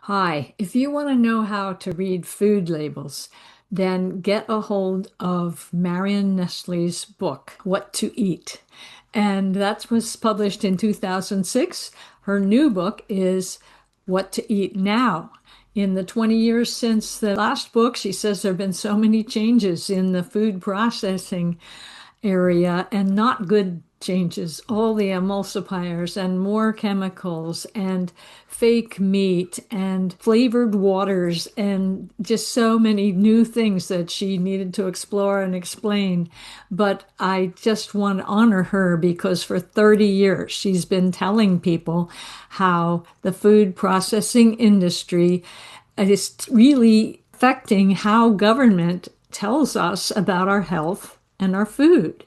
Hi, if you want to know how to read food labels, then get a hold of Marian Nestle's book, What to Eat. And that was published in 2006. Her new book is What to Eat Now. In the 20 years since the last book, she says there have been so many changes in the food processing area and not good changes. All the emulsifiers and more chemicals and fake meat and flavored waters and just so many new things that she needed to explore and explain. But I just want to honor her because for 30 years she's been telling people how the food processing industry is really affecting how government tells us about our health and our food.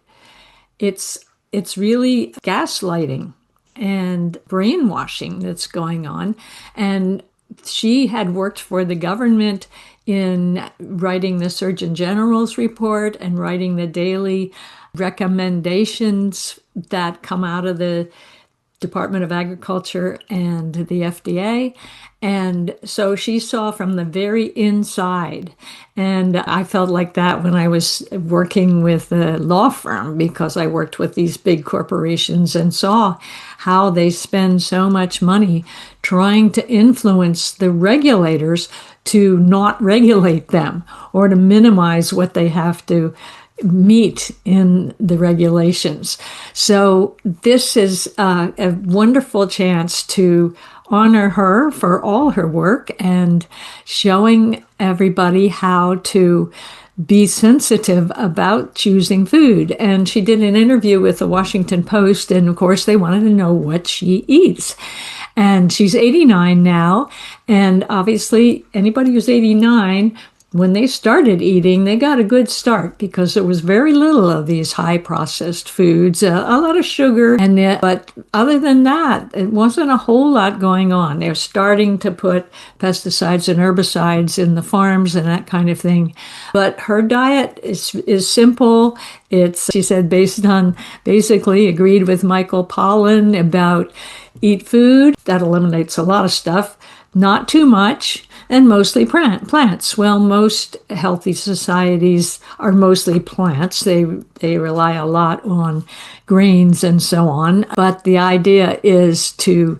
It's it's really gaslighting and brainwashing that's going on. And she had worked for the government in writing the Surgeon General's report and writing the daily recommendations that come out of the Department of Agriculture and the FDA. And so she saw from the very inside. And I felt like that when I was working with a law firm because I worked with these big corporations and saw how they spend so much money trying to influence the regulators to not regulate them or to minimize what they have to meet in the regulations. So this is a wonderful chance to honor her for all her work and showing everybody how to be sensitive about choosing food. And she did an interview with the Washington Post, and of course, they wanted to know what she eats. And she's 89 now. And obviously, anybody who's 89, when they started eating, they got a good start because there was very little of these high processed foods, a lot of sugar, but other than that, it wasn't a whole lot going on. They're starting to put pesticides and herbicides in the farms and that kind of thing. But her diet is simple. It's, she said, based on basically agreed with Michael Pollan about eat food. That eliminates a lot of stuff. Not too much, and mostly plants. Well, most healthy societies are mostly plants. They rely a lot on grains and so on. But the idea is to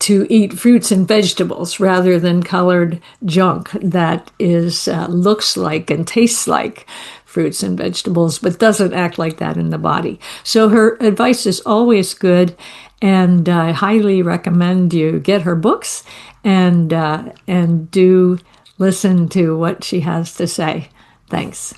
eat fruits and vegetables rather than colored junk that is looks like and tastes like fruits and vegetables, but doesn't act like that in the body. So her advice is always good, and I highly recommend you get her books and do listen to what she has to say. Thanks.